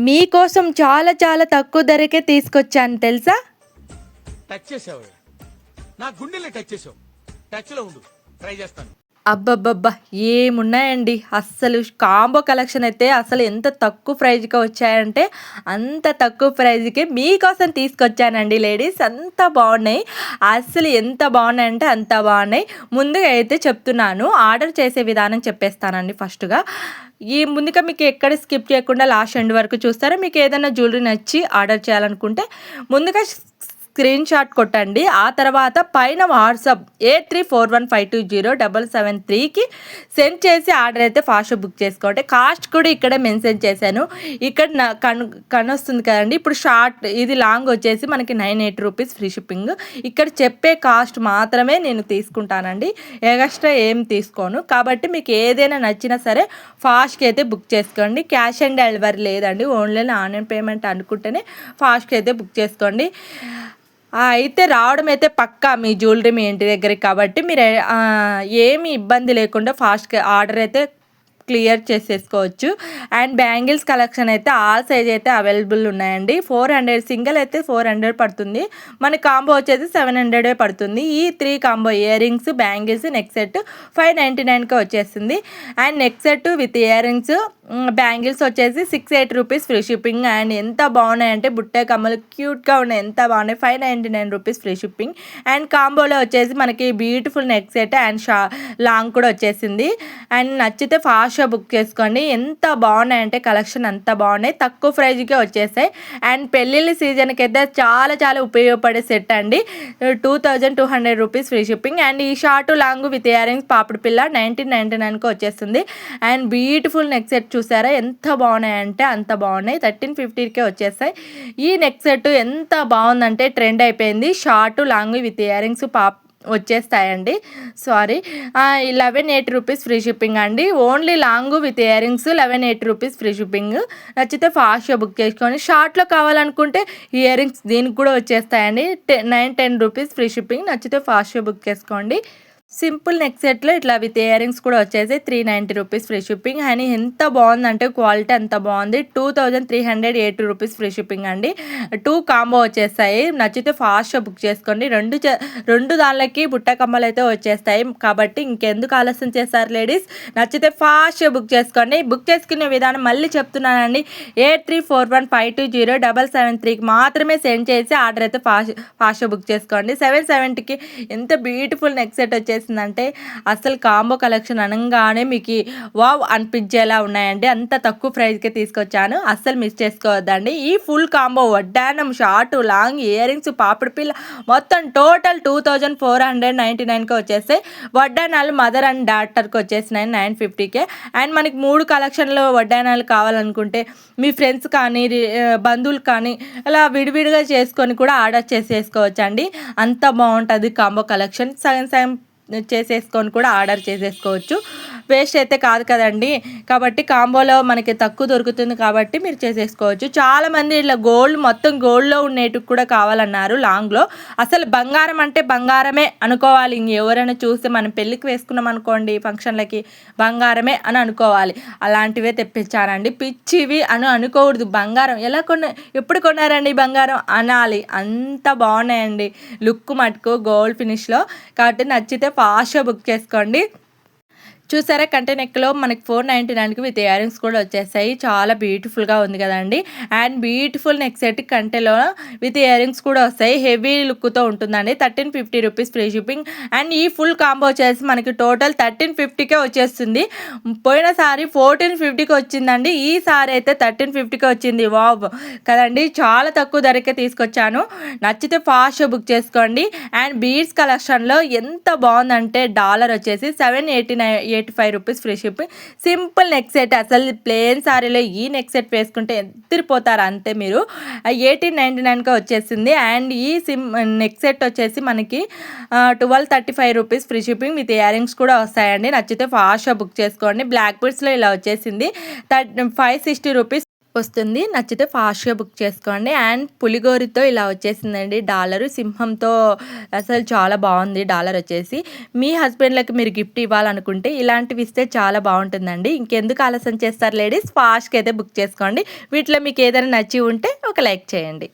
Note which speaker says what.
Speaker 1: మీకోసం చాలా చాలా తక్కువ ధరకే తీసుకొచ్చాను తెలుసా?
Speaker 2: టచ్ చేసావు, నా గుండెల్ని టచ్ చేసావు. టచ్ లో ఉండు, ట్రై చేస్తాను.
Speaker 1: అబ్బబ్బబ్బా! ఏమున్నాయండి. అస్సలు కాంబో కలెక్షన్ అయితే అసలు ఎంత తక్కువ ప్రైజ్‌కి వచ్చాయంటే అంత తక్కువ ప్రైజ్‌కి మీకోసం తీసుకొచ్చానండి లేడీస్. అంత బాగున్నాయి. అస్సలు ఎంత బాగున్నాయంటే అంత బాగున్నాయి. ముందుగా అయితే చెప్తున్నాను, ఆర్డర్ చేసే విధానం చెప్పేస్తానండి ఫస్ట్‌గా. ముందుగా మీకు ఎక్కడ స్కిప్ చేయకుండా లాస్ట్ ఎండ్ వరకు చూస్తారా. మీకు ఏదైనా జ్యువెలరీ నచ్చి ఆర్డర్ చేయాలనుకుంటే ముందుగా స్క్రీన్ షాట్ కొట్టండి. ఆ తర్వాత పైన వాట్సాప్ 8341520773కి సెండ్ చేసి ఆర్డర్ అయితే ఫాస్ట్గా బుక్ చేసుకోండి. కాస్ట్ కూడా ఇక్కడ మెన్షన్ చేశాను. ఇక్కడ కనొస్తుంది కదండి. ఇప్పుడు షార్ట్ ఇది లాంగ్ వచ్చేసి మనకి 980 రూపీస్ ఫ్రీ షిప్పింగ్. ఇక్కడ చెప్పే కాస్ట్ మాత్రమే నేను తీసుకుంటానండి, ఎక్స్ట్రా ఏం తీసుకోను. కాబట్టి మీకు ఏదైనా నచ్చినా సరే ఫాస్ట్గా అయితే బుక్ చేసుకోండి. క్యాష్ ఆన్ డెలివరీ లేదండి, ఓన్లీ ఆన్లైన్ పేమెంట్ అనుకుంటేనే ఫాస్ట్గా అయితే బుక్ చేసుకోండి. అయితే రావడం అయితే పక్కా మీ జ్యువెలరీ మీ ఇంటి దగ్గరికి. కాబట్టి మీరు ఏమి ఇబ్బంది లేకుండా ఫాస్ట్గా ఆర్డర్ అయితే క్లియర్ చేసేసుకోవచ్చు. అండ్ బ్యాంగిల్స్ కలెక్షన్ అయితే ఆల్ సైజ్ అయితే అవైలబుల్ ఉన్నాయండి. 400 సింగిల్ అయితే 400 పడుతుంది. మన కాంబో వచ్చేసి 700 పడుతుంది. ఈ 3 combo earrings, bangles, neck set 599కి వచ్చేస్తుంది. And neck set with earrings, bangles వచ్చేసి 680 రూపీస్ ఫ్రీ షిప్పింగ్. అండ్ ఎంత బాగున్నాయంటే బుట్టే కమ్మలు క్యూట్గా ఉన్నాయి, ఎంత బాగున్నాయి. 599 రూపీస్ ఫ్రీ షిప్పింగ్. అండ్ కాంబోలో వచ్చేసి మనకి beautiful neck set and long కూడా వచ్చేసింది. అండ్ నచ్చితే ఫాస్ట్గా బుక్ చేసుకోండి. ఎంత బాగున్నాయంటే కలెక్షన్ అంత బాగున్నాయి, తక్కువ ప్రైజ్కే వచ్చేసాయి. అండ్ పెళ్ళిళ్ళ సీజన్కి అయితే చాలా చాలా ఉపయోగపడే సెట్ అండి. 2200 రూపీస్ ఫ్రీ షిప్పింగ్. అండ్ ఈ short long with ear rings పాపిడి పిల్ల 1999కి వచ్చేస్తుంది. అండ్ బ్యూటిఫుల్ నెక్ సెట్ చూసారా ఎంత బాగున్నాయంటే అంత బాగున్నాయి. 1350కే వచ్చేస్తాయి. ఈ నెక్ సెట్ ఎంత బాగుందంటే ట్రెండ్ అయిపోయింది. Short long with earrings వచ్చేస్తాయండి. సారీ, 1180 రూపీస్ ఫ్రీ షిప్పింగ్ అండి. Only long with earrings 1180 rupees free shipping. నచ్చితే ఫాస్ట్గా బుక్ చేసుకోండి. షార్ట్లో కావాలనుకుంటే ఇయర్ రింగ్స్ దీనికి కూడా వచ్చేస్తాయండి. 910 రూపీస్ ఫ్రీ షిప్పింగ్. నచ్చితే ఫాస్ట్గా బుక్ చేసుకోండి. సింపుల్ నెక్ సెట్లో ఇట్లా విత్ ఇయర్ రింగ్స్ కూడా వచ్చేసి 390 రూపీస్ ఫ్రీ షిప్పింగ్. అని ఎంత బాగుందంటే క్వాలిటీ అంత బాగుంది. 2380 రూపీస్ ఫ్రీ షిప్పింగ్ అండి. 2 కాంబో వచ్చేస్తాయి. నచ్చితే ఫాస్ట్గా బుక్ చేసుకోండి. రెండు దానిలకి బుట్ట కమ్మలు అయితే వచ్చేస్తాయి. కాబట్టి ఇంకెందుకు ఆలస్యం చేస్తారు లేడీస్, నచ్చితే ఫాస్ట్గా బుక్ చేసుకోండి. బుక్ చేసుకునే విధానం మళ్ళీ చెప్తున్నానండి. 8341520773కి మాత్రమే సెండ్ చేసి ఆర్డర్ అయితే ఫాస్ట్గా బుక్ చేసుకోండి. 770కి ఎంత బ్యూటిఫుల్ నెక్ సెట్ వచ్చేసి అంటే అసలు కాంబో కలెక్షన్ అనగానే మీకు వావ్ అనిపించేలా ఉన్నాయండి. అంత తక్కువ ప్రైస్కే తీసుకొచ్చాను, అస్సలు మిస్ చేసుకోవద్దండి. ఈ ఫుల్ కాంబో వడ్డానం, షార్ట్, లాంగ్, ఇయర్ రింగ్స్, పాపిడి పిల్ల మొత్తం టోటల్ 2499కి వచ్చేస్తాయి. వడ్డానాలు మదర్ అండ్ డాటర్కి వచ్చేసినాయి 950కే. అండ్ మనకి 3 కలెక్షన్లు వడ్డానాలు కావాలనుకుంటే మీ ఫ్రెండ్స్ కానీ బంధువులు కానీ అలా విడివిడిగా చేసుకొని కూడా ఆర్డర్ చేసేసుకోవచ్చు అండి. అంత బాగుంటుంది కాంబో కలెక్షన్. సగం సగం చేసేసుకొని కూడా ఆర్డర్ చేసేసుకోవచ్చు. వేస్ట్ అయితే కాదు కదండి. కాబట్టి కాంబోలో మనకి తక్కువ దొరుకుతుంది కాబట్టి మీరు చేసేసుకోవచ్చు. చాలామంది ఇట్లా మొత్తం గోల్డ్లో ఉండేటివి కూడా కావాలన్నారు లాంగ్లో. అసలు బంగారం అంటే బంగారమే అనుకోవాలి. ఎవరైనా చూస్తే మనం పెళ్ళికి వేసుకున్నాం అనుకోండి, ఫంక్షన్లకి బంగారమే అని అనుకోవాలి. అలాంటివే తెప్పించానండి. పిచ్చివి అని అనుకోకూడదు. బంగారం ఎప్పుడు కొన్నారండి బంగారం అనాలి. అంత బాగున్నాయండి లుక్ మటుకు గోల్డ్ ఫినిష్లో. కాబట్టి నచ్చితే ఫాస్ట్గా బుక్ చేసుకోండి. చూసారా కంటే నెక్లో మనకి 499కి విత్ ఇయర్ రింగ్స్ కూడా వచ్చేస్తాయి. చాలా బ్యూటిఫుల్గా ఉంది కదండి. అండ్ బ్యూటిఫుల్ నెక్ సెట్ కంటెలో విత్ ఇయర్ రింగ్స్ కూడా వస్తాయి. హెవీ లుక్తో ఉంటుందండి. 1350 రూపీస్ ఫ్రీ షిప్పింగ్. అండ్ ఈ ఫుల్ కాంబో వచ్చేసి మనకి టోటల్ 1350కే వచ్చేస్తుంది. పోయినసారి 1450కి వచ్చిందండి. ఈసారి అయితే 1350కి వచ్చింది. వావ్ కదండి, చాలా తక్కువ ధరకే తీసుకొచ్చాను. నచ్చితే ఫాస్ట్గా బుక్ చేసుకోండి. అండ్ బీడ్స్ కలెక్షన్లో ఎంత బాగుందంటే డాలర్ వచ్చేసి 785 rupees free shipping. Simple neck set. అసలు ప్లేన్ సారీలో ఈ నెక్ సెట్ వేసుకుంటే ఎత్తిరిపోతారు అంతే మీరు. 1899కి వచ్చేసింది. అండ్ ఈ నెక్ సెట్ వచ్చేసి మనకి 1235 rupees free shipping with earrings కూడా వస్తాయండి. నచ్చితే ఫాస్ట్గా బుక్ చేసుకోండి. బ్లాక్ బీడ్స్లో ఇలా వచ్చేసింది. 560 రూపీస్ వస్తుంది. నచ్చితే ఫాస్ట్‌గా బుక్ చేసుకోండి. అండ్ పులిగోరితో ఇలా వచ్చేసిందండి డాలరు. సింహంతో అసలు చాలా బావుంది డాలర్ వచ్చేసి. మీ హస్బెండ్‌లకి మీరు గిఫ్ట్ ఇవ్వాలనుకుంటే ఇలాంటివి ఇస్తే చాలా బావుంటుందండి. ఇంకెందుకు ఆలస్యం చేస్తారు లేడీస్, ఫాస్ట్‌గా అయితే బుక్ చేసుకోండి. వీటిలో మీకు ఏదైనా నచ్చి ఉంటే ఒక లైక్ చేయండి.